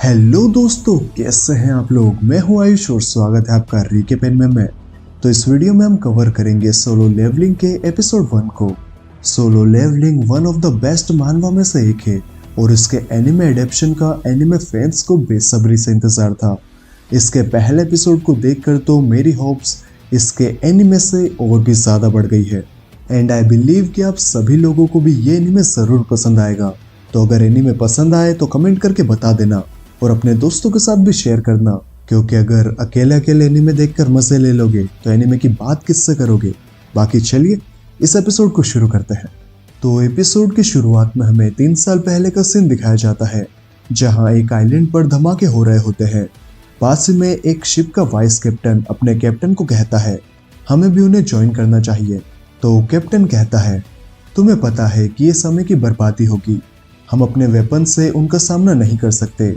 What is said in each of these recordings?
Hello दोस्तों, कैसे हैं आप लोग। मैं हूं आयुष और स्वागत है आपका रीके पेन में। तो इस वीडियो में हम कवर करेंगे सोलो लेवलिंग के एपिसोड 1 को। Solo Leveling one of the best manhwa में से एक है और इसके एनिमे एडेप्शन का एनिमे फैंस को बेसब्री से इंतजार था। इसके पहले एपिसोड को देखकर तो मेरी होप्स इसके एनिमे से और भी ज्यादा बढ़ गई है एंड आई बिलीव कि आप सभी लोगों को भी ये एनिमे जरूर पसंद आएगा। तो अगर एनिमे पसंद आए तो कमेंट करके बता देना और अपने दोस्तों के साथ भी शेयर करना, क्योंकि अगर अकेले अकेले एनिमे देखकर मजे ले लोगे तो एनिमे की बात किससे करोगे। बाकी चलिए इस एपिसोड को शुरू करते हैं। तो एपिसोड की शुरुआत में हमें 3 साल पहले का सीन दिखाया जाता है, जहां एक आइलैंड पर धमाके हो रहे होते हैं। पास ही में एक शिप का वाइस कैप्टन अपने कैप्टन को कहता है हमें भी उन्हें ज्वाइन करना चाहिए। तो कैप्टन कहता है तुम्हें पता है कि ये समय की बर्बादी होगी, हम अपने वेपन से उनका सामना नहीं कर सकते,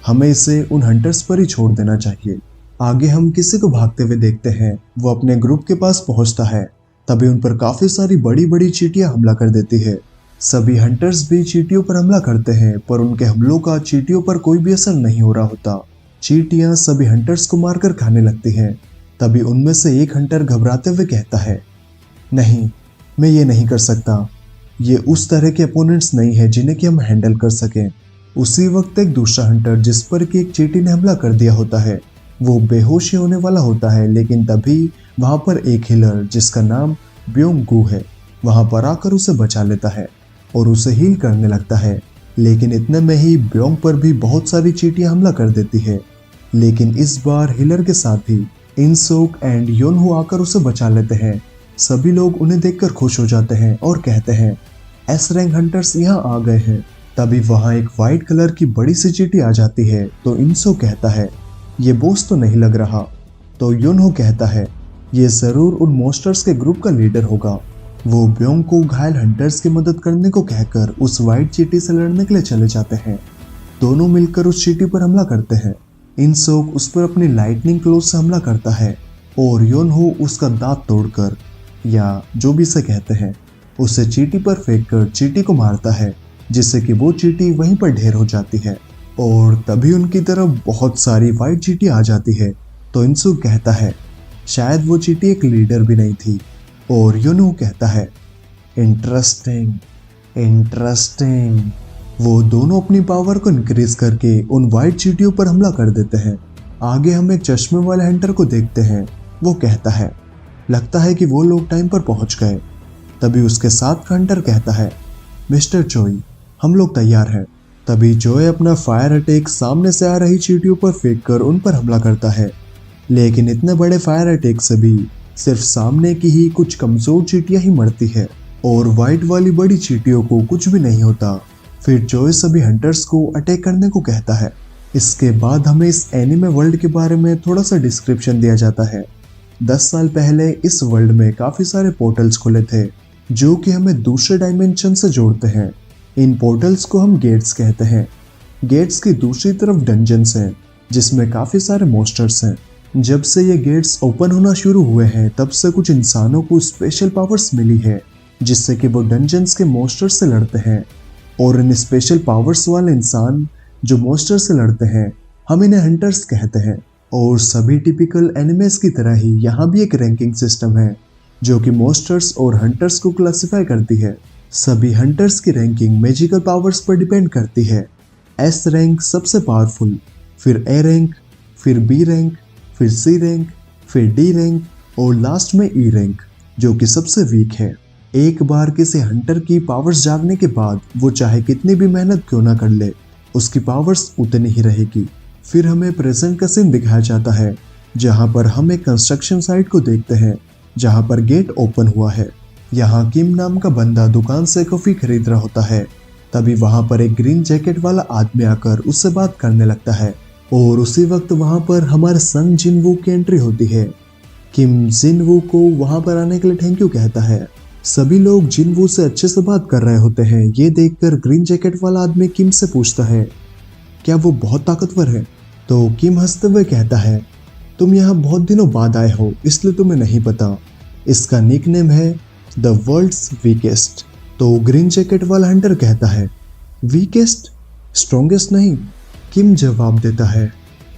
हमें इसे उन हंटर्स पर ही छोड़ देना चाहिए। आगे हम किसी को भागते हुए देखते हैं, वो अपने ग्रुप के पास पहुंचता है। तभी उन पर काफी सारी बड़ी बड़ी चींटियां हमला कर देती है। सभी हंटर्स भी चींटियों पर हमला करते हैं, पर उनके हमलों का चींटियों पर कोई भी असर नहीं हो रहा होता। चींटियां सभी हंटर्स को मारकर खाने लगती हैं। तभी उनमें से एक हंटर घबराते हुए कहता है नहीं, मैं ये नहीं कर सकता, ये उस तरह के अपोनेंट्स नहीं है जिन्हें कि हम हैंडल कर सकें। उसी वक्त एक दूसरा हंटर जिस पर कि एक चींटी ने हमला कर दिया होता है, वो बेहोशी होने वाला होता है, लेकिन तभी वहां पर एक हीलर जिसका नाम ब्योंग गू है वहां पर आकर उसे बचा लेता है और उसे हील करने लगता है। लेकिन इतने में ही ब्योंग पर भी बहुत सारी चींटियां हमला कर देती है, लेकिन इस बार हीलर के साथ ही इनसोक एंड योनहू आकर उसे बचा लेते हैं। सभी लोग उन्हें देखकर खुश हो जाते हैं और कहते हैं एस रैंक हंटर्स यहाँ आ गए हैं। तभी वहां एक वाइट कलर की बड़ी सी चींटी आ जाती है। तो इनसो कहता है ये बॉस तो नहीं लग रहा। तो योनहो कहता है ये जरूर उन मॉन्स्टर्स के ग्रुप का लीडर होगा। वो ब्योंग को घायल हंटर्स की मदद करने को कहकर उस वाइट चींटी से लड़ने के लिए चले जाते हैं। दोनों मिलकर उस चींटी पर हमला करते हैं। इनसोक उस पर अपनी लाइटनिंग क्लोथ से हमला करता है और योनहो उसका दांत तोड़कर, या जो भी इसे कहते हैं, उसे चींटी पर फेंक कर चींटी को मारता है, जिससे कि वो चींटी वहीं पर ढेर हो जाती है। और तभी उनकी तरफ बहुत सारी वाइट चींटी आ जाती है। तो इनसुक कहता है शायद वो चींटी एक लीडर भी नहीं थी। और योनहू कहता है इंटरेस्टिंग इंटरेस्टिंग। वो दोनों अपनी पावर को इंक्रीज करके उन वाइट चींटियों पर हमला कर देते हैं। आगे हम एक चश्मे वाले हंटर को देखते हैं। वो कहता है लगता है कि वो लोग टाइम पर पहुंच गए। तभी उसके साथ का हंटर कहता है मिस्टर जोई, हम लोग तैयार हैं। तभी जोय अपना फायर अटैक सामने से आ रही चींटियों पर फेंककर उन पर हमला करता है, लेकिन इतने बड़े फायर अटैक से भी सिर्फ सामने की ही कुछ कमजोर चींटियां ही मरती है और वाइट वाली बड़ी चींटियों को कुछ भी नहीं होता। फिर जोय सभी हंटर्स को अटैक करने को कहता है। इसके बाद हमें इस एनिमे वर्ल्ड के बारे में थोड़ा सा डिस्क्रिप्शन दिया जाता है। 10 साल पहले इस वर्ल्ड में काफी सारे पोर्टल्स खुले थे जो कि हमें दूसरे डायमेंशन से जोड़ते हैं। इन पोर्टल्स को हम गेट्स कहते हैं। गेट्स की दूसरी तरफ डंजन्स हैं जिसमें काफी सारे मॉन्स्टर्स हैं। जब से ये गेट्स ओपन होना शुरू हुए हैं तब से कुछ इंसानों को स्पेशल पावर्स मिली है, जिससे कि वो डंजन्स के मॉन्स्टर्स से लड़ते हैं। और इन स्पेशल पावर्स वाले इंसान जो मॉन्स्टर से लड़ते हैं, हम इन्हें हंटर्स कहते हैं। और सभी टिपिकल एनिमेस की तरह ही यहाँ भी एक रैंकिंग सिस्टम है जो कि मॉन्स्टर्स और हंटर्स को क्लासिफाई करती है। सभी हंटर्स की रैंकिंग मैजिकल पावर्स पर डिपेंड करती है। एस रैंक सबसे पावरफुल, फिर ए रैंक, फिर बी रैंक, फिर सी रैंक, फिर डी रैंक और लास्ट में ई रैंक जो कि सबसे वीक है। एक बार किसी हंटर की पावर्स जागने के बाद वो चाहे कितनी भी मेहनत क्यों ना कर ले, उसकी पावर्स उतनी ही रहेगी। फिर हमें प्रेजेंट का सीन दिखाया जाता है जहाँ पर हम एक कंस्ट्रक्शन साइट को देखते हैं जहाँ पर गेट ओपन हुआ है। यहाँ किम नाम का बंदा दुकान से कॉफी खरीद रहा होता है। तभी वहां पर एक ग्रीन जैकेट वाला आदमी आकर उससे बात करने लगता है और उसी वक्त वहां पर हमारे संग जिनवू की एंट्री होती है। किम जिनवू को वहां पर आने के लिए थैंक यू कहता है। सभी लोग जिनवू से अच्छे से बात कर रहे होते हैं। ये देखकर ग्रीन जैकेट वाला आदमी किम से पूछता है क्या वो बहुत ताकतवर है। तो किम हंसते हुए कहता है तुम यहाँ बहुत दिनों बाद आए हो इसलिए तुम्हें नहीं पता, इसका निकनेम है द वर्ल्ड्स वीकेस्ट। तो ग्रीन जैकेट वाला हंटर कहता है वीकेस्ट, स्ट्रॉन्गेस्ट नहीं, किम जवाब देता है,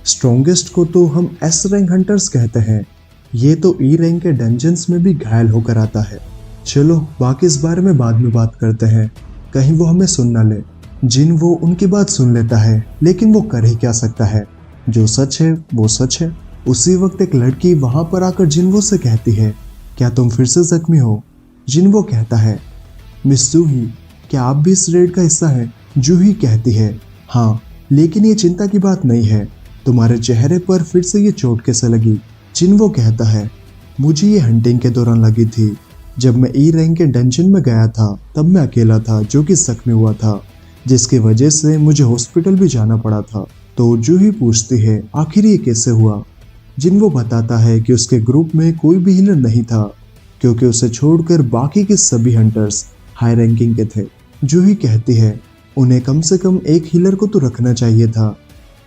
स्ट्रॉन्गेस्ट को तो हम एस रैंक हंटर्स कहते हैं, ये तो ई रैंक के डंजन्स में भी घायल होकर आता है। चलो बाकी इस बारे में बाद में बात करते हैं, कहीं वो हमें सुन ना ले। जिन वो उनकी बात सुन लेता है, लेकिन वो कर ही क्या सकता है, जो सच है वो सच है। उसी वक्त एक लड़की वहां पर आकर जिनवो से कहती है, क्या तुम फिर से जख्मी हो? जिनवो कहता है, मिस जूही, क्या आप भी इस रेड का हिस्सा हैं? जूही कहती है, हाँ, लेकिन ये चिंता की बात नहीं है, तुम्हारे चेहरे पर फिर से ये चोट कैसे लगी? जिनवो कहता है, मुझे ये हंटिंग के दौरान लगी थी। जब मैं ई रैंक के डंजन में गया था तब मैं अकेला था जो कि जख्मी हुआ था, जिसकी वजह से मुझे हॉस्पिटल भी जाना पड़ा था। तो जूही पूछती है, आखिर ये कैसे हुआ? जिनवो बताता है कि उसके ग्रुप में कोई भी हीलर नहीं था, क्योंकि उसे छोड़कर बाकी के सभी हंटर्स हाई रैंकिंग के थे। जूही कहती है, उन्हें कम से कम एक हीलर को तो रखना चाहिए था।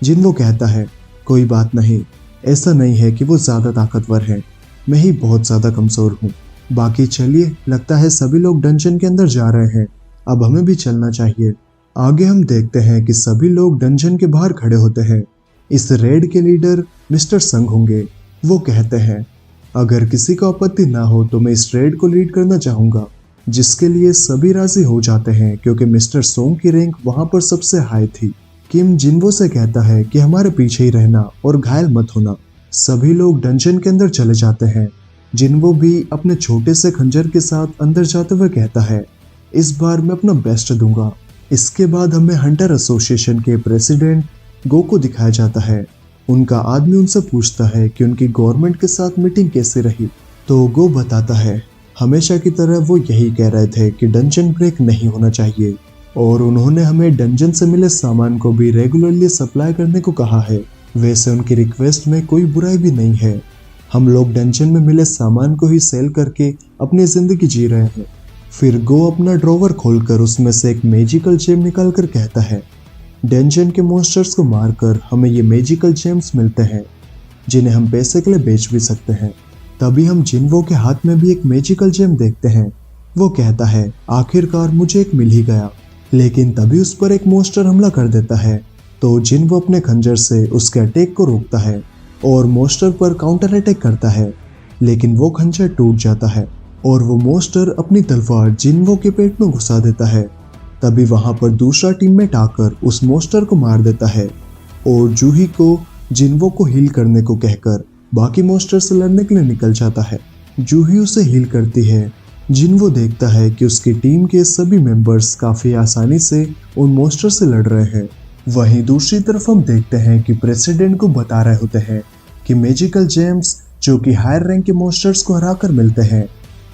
जिनवो कहता है, कोई बात नहीं, ऐसा नहीं है कि वो ज़्यादा ताकतवर है, मैं ही बहुत ज़्यादा कमज़ोर हूँ। बाकी चलिए, लगता है सभी लोग डंजन के अंदर जा रहे हैं, अब हमें भी चलना चाहिए। आगे हम देखते हैं कि सभी लोग डंजन के बाहर खड़े होते हैं। इस रेड के लीडर मिस्टर संग होंगे। वो कहते हैं, अगर किसी को आपत्ति ना हो तो मैं इस रेड को लीड करना चाहूँगा, जिसके लिए सभी राजी हो जाते हैं क्योंकि मिस्टर सोंग की रैंक वहाँ पर सबसे हाई थी। किम जिनवो से कहता है कि हमारे पीछे ही रहना और घायल मत होना। सभी लोग डंजन के अंदर चले जाते हैं। जिनवो भी अपने छोटे से खंजर के साथ अंदर जाते हुए कहता है, इस बार मैं अपना बेस्ट दूंगा। इसके बाद हमें हंटर एसोसिएशन के प्रेसिडेंट गो को दिखाया जाता है। उनका आदमी उनसे पूछता है कि उनकी गवर्नमेंट के साथ मीटिंग कैसी रही, तो गो बताता है, हमेशा की तरह वो यही कह रहे थे कि डंजन ब्रेक नहीं होना चाहिए, और उन्होंने हमें डंजन से मिले सामान को भी रेगुलरली सप्लाई करने को कहा है। वैसे उनकी रिक्वेस्ट में कोई बुराई भी नहीं है, हम लोग डंजन में मिले सामान को ही सेल करके अपनी जिंदगी जी रहे हैं। फिर गो अपना ड्रॉवर खोलकर उसमें से एक मैजिकल जेम निकाल कर कहता है, डंजन के मॉन्स्टर्स को मारकर हमें ये मैजिकल जेम्स मिलते हैं, जिन्हें हम पैसे के लिए बेच भी सकते हैं। तभी हम जिनवो के हाथ में भी एक मैजिकल जेम देखते हैं। वो कहता है, आखिरकार मुझे एक मिल ही गया। लेकिन तभी उस पर एक मॉन्स्टर हमला कर देता है, तो जिनवो अपने खंजर से उसके अटैक को रोकता है और मॉन्स्टर पर काउंटर अटैक करता है, लेकिन वो खंजर टूट जाता है और वो मॉन्स्टर अपनी तलवार जिनवो के पेट में घुसा देता है। तभी वहां पर दूसरा टीममेट आकर उस मॉन्स्टर को मार देता है और जूही को जिनवो को हील करने को कहकर बाकी मॉन्स्टर से लड़ने के लिए निकल जाता है। जूही उसे हील करती है। जिनवो देखता है कि उसकी टीम के सभी मेंबर्स काफी आसानी से उन मॉन्स्टर से लड़ रहे हैं। वहीं दूसरी तरफ हम देखते हैं कि प्रेसिडेंट को बता रहे होते हैं कि मैजिकल जेम्स जो कि हायर रैंक के मॉन्स्टर्स को हराकर मिलते हैं,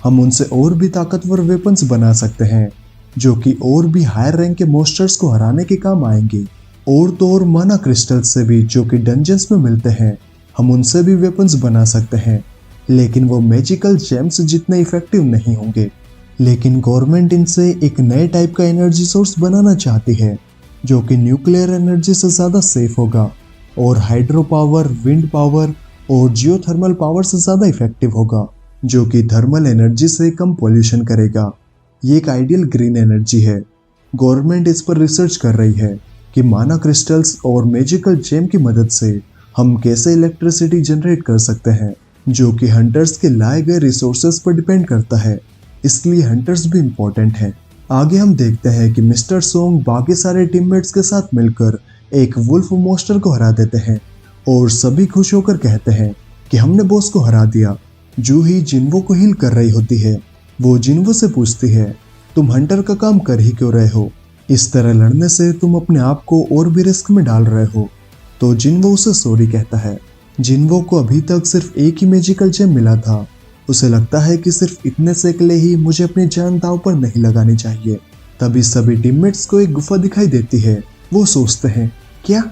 हम उनसे और भी ताकतवर वेपन्स बना सकते हैं जो कि और भी हायर रैंक के मॉन्स्टर्स को हराने के काम आएंगे। और तो और माना क्रिस्टल से भी जो कि डंजन्स में मिलते हैं, हम उनसे भी वेपन्स बना सकते हैं, लेकिन वो मैजिकल जेम्स जितने इफेक्टिव नहीं होंगे। लेकिन गवर्नमेंट इनसे एक नए टाइप का एनर्जी सोर्स बनाना चाहती है जो कि न्यूक्लियर एनर्जी से ज़्यादा सेफ होगा और हाइड्रो पावर, विंड पावर और जियोथर्मल पावर से ज़्यादा इफेक्टिव होगा, जो कि थर्मल एनर्जी से कम पॉल्यूशन करेगा। ये एक आइडियल ग्रीन एनर्जी है। गवर्नमेंट इस पर रिसर्च कर रही है कि माना क्रिस्टल्स और मैजिकल जेम की मदद से हम कैसे इलेक्ट्रिसिटी जनरेट कर सकते हैं, जो कि हंटर्स के लाए गए रिसोर्सेज पर डिपेंड करता है, इसलिए हंटर्स भी इम्पोर्टेंट हैं। आगे हम देखते हैं कि मिस्टर सोंग बाकी सारे टीममेट्स के साथ मिलकर एक वुल्फ मॉन्स्टर को हरा देते हैं और सभी खुश होकर कहते हैं कि हमने बॉस को हरा दिया। जूही जिनवो को हील कर रही होती है। वो जिनवो से पूछती है, तुम हंटर का काम कर ही क्यों रहे हो? इस तरह लड़ने से तुम अपने आप को और भी रिस्क में डाल रहे हो। तो जिनवो उसे सॉरी कहता है। जिनवो को अभी तक सिर्फ एक ही मैजिकल जेम मिला था। उसे लगता है कि सिर्फ इतने से के लिए ही मुझे अपनी जान दांव पर नहीं लगानी चाहिए। तभी सभी टीममेट्स को एक गुफा दिखाई देती है। वो सोचते हैं, क्या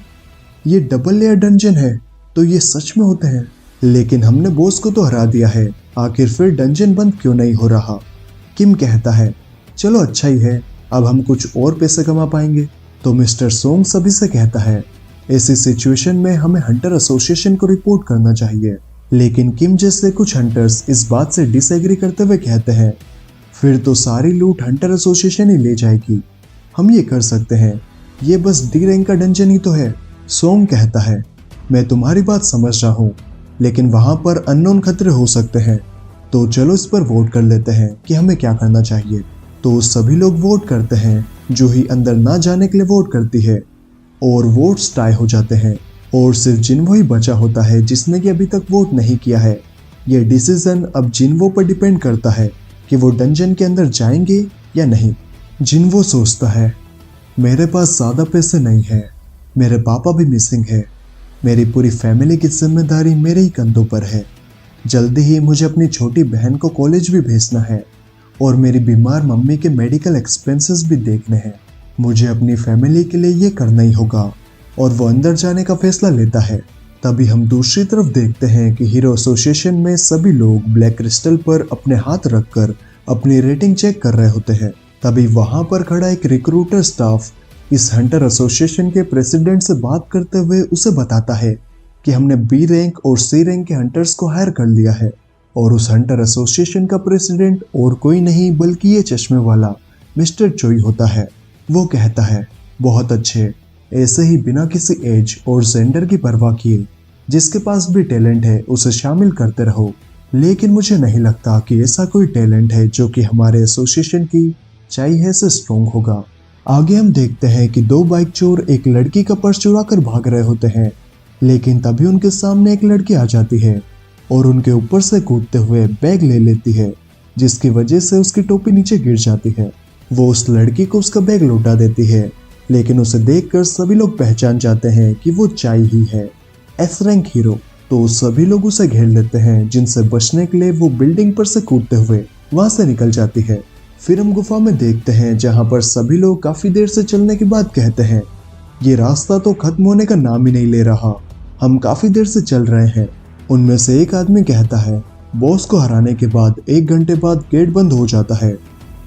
ये डबल लेयर डंजन है? तो ये सच में होते हैं। लेकिन हमने बॉस को तो हरा दिया है, आखिर फिर डंजन बंद क्यों नहीं हो रहा? किम कहता है, चलो अच्छा ही है, अब हम कुछ और पैसे कमा पाएंगे। तो मिस्टर सोंग सभी से कहता है, ऐसी सिचुएशन में हमें हंटर एसोसिएशन को रिपोर्ट करना चाहिए। लेकिन किम जैसे कुछ हंटर्स इस बात से डिसएग्री करते हुए कहते हैं, फिर तो सारी लूट हंटर एसोसिएशन ही ले जाएगी। हम ये कर सकते हैं, ये बस डी रैंक का डंजन ही तो है, सोंग कहता है, मैं तुम्हारी बात समझ रहा हूँ, लेकिन वहां पर अननोन खतरे हो सकते हैं, तो चलो इस पर वोट कर लेते हैं कि हमें क्या करना चाहिए। तो सभी लोग वोट करते हैं। जूही अंदर ना जाने के लिए वोट करती है और वोट्स टाई हो जाते हैं और सिर्फ जिन्वो ही बचा होता है जिसने कि अभी तक वोट नहीं किया है। यह डिसीजन अब जिन्वो पर डिपेंड करता है कि वो डंजन के अंदर जाएंगे या नहीं। जिन्वो सोचता है, मेरे पास ज़्यादा पैसे नहीं है, मेरे पापा भी मिसिंग है, मेरी पूरी फैमिली की जिम्मेदारी मेरे ही कंधों पर है। जल्दी ही मुझे अपनी छोटी बहन को कॉलेज भी भेजना है और मेरी बीमार मम्मी के मेडिकल एक्सपेंसेस भी देखने हैं। मुझे अपनी फैमिली के लिए ये करना ही होगा। और वो अंदर जाने का फैसला लेता है। तभी हम दूसरी तरफ देखते हैं कि हीरो एसोसिएशन में सभी लोग ब्लैक क्रिस्टल पर अपने हाथ रखकर अपनी रेटिंग चेक कर रहे होते हैं। तभी वहां पर खड़ा एक रिक्रूटर स्टाफ इस हंटर एसोसिएशन के प्रेसिडेंट से बात करते हुए उसे बताता है कि हमने बी रैंक और सी रैंक के हंटर्स को हायर कर लिया है और उस हंटर एसोसिएशन का प्रेसिडेंट और कोई नहीं बल्कि ये चश्मे वाला मिस्टर चोई होता है। वो कहता है, बहुत अच्छे, ऐसे ही बिना किसी एज और जेंडर की परवाह किए जिसके पास भी टैलेंट है उसे शामिल करते रहो। लेकिन मुझे नहीं लगता कि ऐसा कोई टैलेंट है जो कि हमारे एसोसिएशन की चाहिए से स्ट्रॉन्ग होगा। आगे हम देखते हैं कि दो बाइक चोर एक लड़की का पर्स चुरा कर भाग रहे होते हैं, लेकिन तभी उनके सामने एक लड़की आ जाती है और उनके ऊपर से कूदते हुए बैग ले लेती है, जिसकी वजह से उसकी टोपी नीचे गिर जाती है। वो उस लड़की को उसका बैग लौटा देती है, लेकिन उसे देखकर सभी लोग पहचान जाते हैं कि वो चाई ही है, एस रैंक हीरो। तो सभी लोग उसे घेर लेते हैं, जिनसे बचने के लिए वो बिल्डिंग पर से कूदते हुए वहां से निकल जाती है। फिर हम गुफा में देखते हैं जहां पर सभी लोग काफी देर से चलने के बाद कहते हैं, ये रास्ता तो खत्म होने का नाम ही नहीं ले रहा, हम काफी देर से चल रहे हैं। उनमें से एक आदमी कहता है, बॉस को हराने के बाद 1 घंटे बाद गेट बंद हो जाता है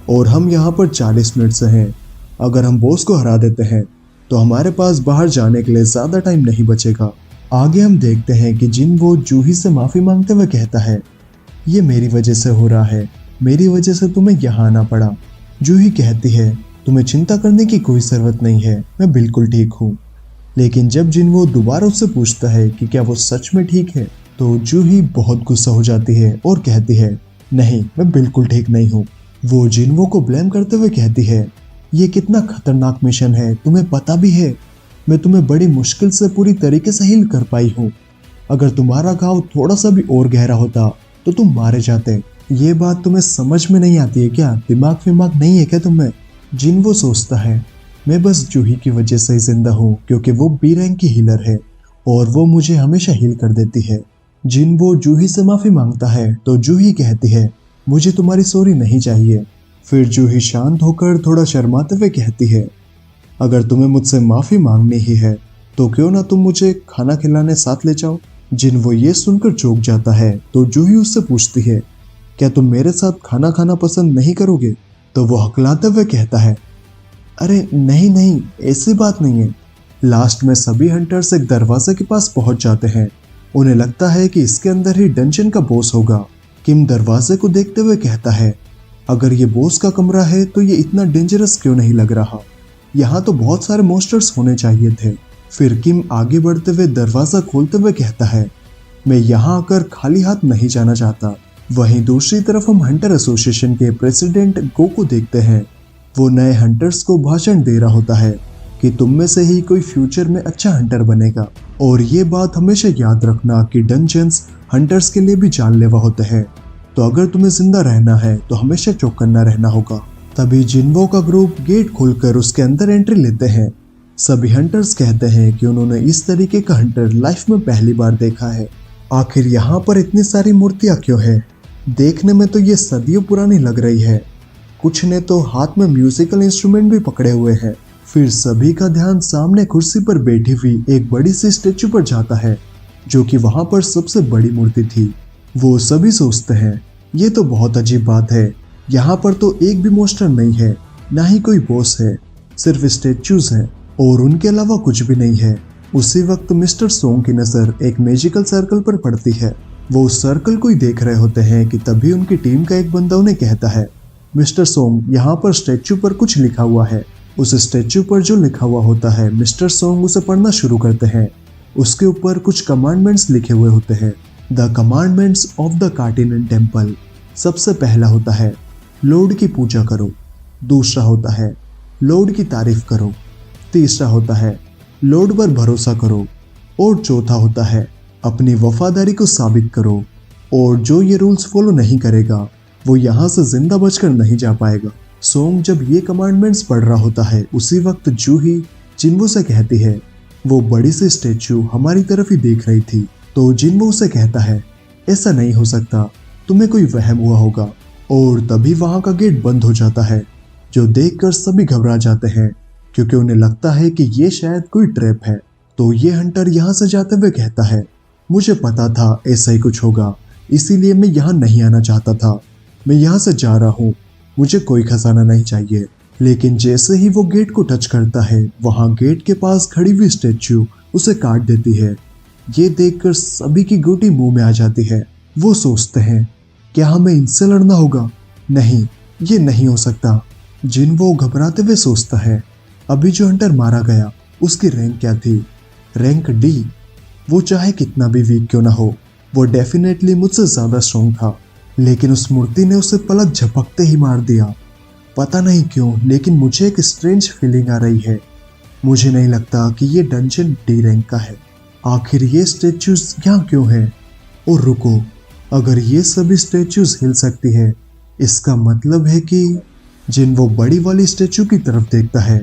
और हम यहाँ पर 40 मिनट से हैं। अगर हम बॉस को हरा देते हैं तो हमारे पास बाहर जाने के लिए ज्यादा टाइम नहीं बचेगा। आगे हम देखते हैं कि जिन्वो जूही से माफी मांगते हुए कहता है, ये मेरी वजह से हो रहा है, मेरी वजह से तुम्हें यहाँ आना पड़ा। जूही कहती है, तुम्हें चिंता करने की कोई जरूरत नहीं है, मैं बिल्कुल ठीक हूँ। लेकिन जब जिन्वो दोबारा उससे पूछता है कि क्या वो सच में ठीक है, तो जूही बहुत गुस्सा हो जाती है और कहती है, नहीं, मैं बिल्कुल ठीक नहीं हूँ। वो जिन्वो को ब्लेम करते हुए कहती है, ये कितना खतरनाक मिशन है, तुम्हें पता भी है, मैं तुम्हें बड़ी मुश्किल से पूरी तरीके से हील कर पाई हूँ। अगर तुम्हारा घाव थोड़ा सा भी और गहरा होता तो तुम मारे जाते। ये बात तुम्हें समझ में नहीं आती है क्या? दिमाग विमाग नहीं है क्या तुम्हें? जिन्वो सोचता है, मैं बस जूही की वजह से ही जिंदा हूँ, क्योंकि वो बी रैंक की हीलर है और वो मुझे हमेशा हील कर देती है। जिन्वो जूही से माफी मांगता है तो जूही कहती है, मुझे तुम्हारी सॉरी नहीं चाहिए। फिर जूही शांत होकर थोड़ा शर्माते हुए कहती है, अगर तुम्हें मुझसे माफी मांगनी ही है तो क्यों ना तुम मुझे खाना खिलाने साथ ले जाओ। जिन्वो ये सुनकर चौंक जाता है तो जूही उससे पूछती है, क्या तुम मेरे साथ खाना खाना पसंद नहीं करोगे? तो वो हकलाते हुए कहता है, अरे नहीं नहीं, ऐसी बात नहीं है। लास्ट में सभी हंटर्स एक दरवाजे के पास पहुंच जाते हैं। उन्हें लगता है कि इसके अंदर ही डंजन का बॉस होगा। किम दरवाजे को देखते हुए कहता है, अगर ये बॉस का कमरा है तो ये इतना डेंजरस क्यों नहीं लग रहा? यहाँ तो बहुत सारे मॉन्स्टर्स होने चाहिए थे। फिर किम आगे बढ़ते हुए दरवाजा खोलते हुए कहता है, मैं यहाँ आकर खाली हाथ नहीं जाना चाहता। वहीं दूसरी तरफ हम हंटर एसोसिएशन के प्रेसिडेंट गो को देखते हैं। वो नए हंटर्स को भाषण दे रहा होता है कि तुम में से ही कोई फ्यूचर में अच्छा हंटर बनेगा, और ये बात हमेशा याद रखना कि डंजन्स हंटर्स के लिए भी जानलेवा होते हैं, तो अगर तुम्हें जिंदा रहना है तो हमेशा चौकन्ना रहना होगा। तभी जिन्वो का ग्रुप गेट खोलकर उसके अंदर एंट्री लेते हैं। सभी हंटर्स कहते हैं कि उन्होंने इस तरीके का हंटर लाइफ में पहली बार देखा है। आखिर यहाँ पर इतनी सारी मूर्तियाँ क्यों है? देखने में तो ये सदियों पुरानी लग रही है। कुछ ने तो हाथ में म्यूजिकल इंस्ट्रूमेंट भी पकड़े हुए हैं। फिर सभी का ध्यान सामने कुर्सी पर बैठी हुई एक बड़ी सी स्टेचू पर जाता है, जो कि वहां पर सबसे बड़ी मूर्ति थी। वो सभी सोचते हैं, ये तो बहुत अजीब बात है, यहाँ पर तो एक भी मॉन्स्टर नहीं है, ना ही कोई बॉस है, सिर्फ स्टेचूज हैं और उनके अलावा कुछ भी नहीं है। उसी वक्त मिस्टर सोंग की नजर एक मैजिकल सर्कल पर पड़ती है। वो उस सर्कल को ही देख रहे होते हैं कि तभी उनकी टीम का एक बंदा उन्हें कहता है, मिस्टर सोंग, यहाँ पर स्टैचू पर कुछ लिखा हुआ है। उस स्टैचू पर जो लिखा हुआ होता है मिस्टर सोंग उसे पढ़ना शुरू करते हैं। उसके ऊपर कुछ कमांडमेंट्स लिखे हुए होते हैं। The commandments of the Cartinan temple. सबसे पहला होता है लॉर्ड की पूजा करो। दूसरा होता है लॉर्ड की तारीफ करो। तीसरा होता है लॉर्ड पर भरोसा करो। और चौथा होता है अपनी वफादारी को साबित करो। और जो ये रूल्स फॉलो नहीं करेगा वो यहाँ से जिंदा बचकर नहीं जा पाएगा। सोंग जब ये कमांडमेंट्स पढ़ रहा होता है उसी वक्त जूही जिन्वो से कहती है वो बड़ी सी स्टैचू हमारी तरफ ही देख रही थी। तो जिन्वो से कहता है ऐसा नहीं हो सकता, तुम्हें कोई वहम हुआ होगा। और तभी वहां का गेट बंद हो जाता है जो देखकर सभी घबरा जाते हैं क्योंकि उन्हें लगता है कि ये शायद कोई ट्रैप है। तो ये हंटर यहाँ से जाते हुए कहता है मुझे पता था ऐसा ही कुछ होगा, इसीलिए मैं यहाँ नहीं आना चाहता था। मैं यहाँ से जा रहा हूँ, मुझे कोई खजाना नहीं चाहिए। लेकिन जैसे ही वो गेट को टच करता है वहां गेट के पास खड़ी हुई स्टैचू उसे काट देती है। ये देखकर सभी की गोटी मुंह में आ जाती है। वो सोचते हैं क्या हमें इनसे लड़ना होगा? नहीं, ये नहीं हो सकता। जिन्वो घबराते हुए सोचता है अभी जो हंटर मारा गया उसकी रैंक क्या थी? Rank D. वो चाहे कितना भी वीक क्यों ना हो, वो डेफिनेटली मुझसे ज्यादा स्ट्रॉन्ग था। लेकिन उस मूर्ति ने उसे पलक झपकते ही मार दिया। पता नहीं क्यों लेकिन मुझे एक स्ट्रेंज फीलिंग आ रही है। मुझे नहीं लगता कि ये डंजन डी रैंक का है। आखिर ये स्टैचूज यहाँ क्यों है? और रुको, अगर ये सभी स्टैचूज हिल सकती है इसका मतलब है कि जिन्वो बड़ी वाली स्टैचू की तरफ देखता है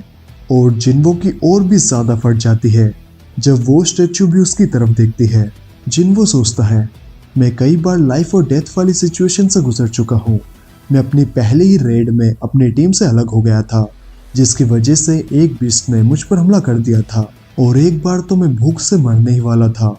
और जिन्वो की और भी ज्यादा फट जाती है जब वो स्टैचू भी उसकी तरफ देखती है। जिन्वो सोचता है मैं कई बार लाइफ और डेथ वाली सिचुएशन से गुजर चुका हूँ। मैं अपनी पहले ही रेड में अपनी टीम से अलग हो गया था जिसकी वजह से एक बीस्ट ने मुझ पर हमला कर दिया था। और एक बार तो मैं भूख से मरने ही वाला था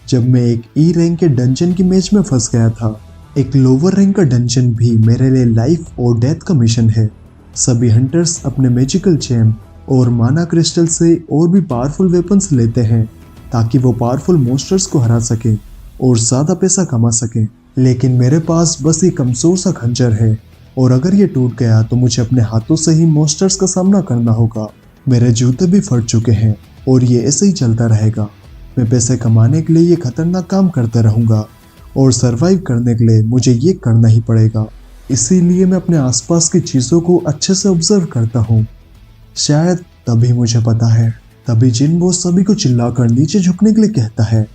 जब मैं एक ई रैंक के डंजन की मैच में फंस गया था। एक लोअर रैंक का डंजन भी मेरे लिए लाइफ और डेथ का मिशन है। सभी हंटर्स अपने मैजिकल चैम और माना क्रिस्टल से और भी पावरफुल वेपन्स लेते हैं ताकि वो पावरफुल मॉन्स्टर्स को हरा सके और ज्यादा पैसा कमा सके। लेकिन मेरे पास बस एक कमजोर सा खंजर है और अगर ये टूट गया तो मुझे अपने हाथों से ही मॉन्स्टर्स का सामना करना होगा। मेरे जूते भी फट चुके हैं और ये ऐसे ही चलता रहेगा। मैं पैसे कमाने के लिए ये खतरनाक काम करता रहूंगा और सरवाइव करने के लिए मुझे ये करना ही पड़ेगा। इसीलिए मैं अपने आसपास की चीज़ों को अच्छे से ऑब्जर्व करता हूँ। शायद तभी मुझे पता है। तभी जिन्वो सभी को चिल्लाकर नीचे झुकने के लिए कहता है।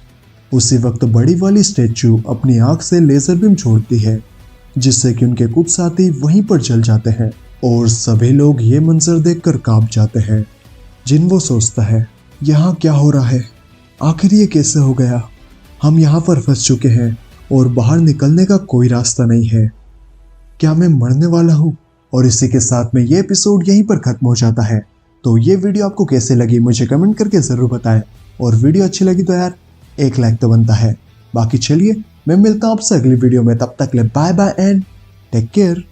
उसी वक्त बड़ी वाली स्टैचू अपनी आंख से लेजर बीम छोड़ती है जिससे कि उनके कुछ साथी वहीं पर जल जाते हैं और सभी लोग ये मंजर देखकर कांप जाते हैं। जिन्वो सोचता है यहाँ क्या हो रहा है? आखिर ये कैसे हो गया? हम यहाँ पर फंस चुके हैं और बाहर निकलने का कोई रास्ता नहीं है। क्या मैं मरने वाला हूँ? और इसी के साथ में ये एपिसोड यहीं पर खत्म हो जाता है। तो ये वीडियो आपको कैसे लगी मुझे कमेंट करके जरूर बताएं और वीडियो अच्छी लगी तो यार एक लाइक तो बनता है। बाकी चलिए मैं मिलता हूँ आपसे अगली वीडियो में, तब तक ले bye bye and take care.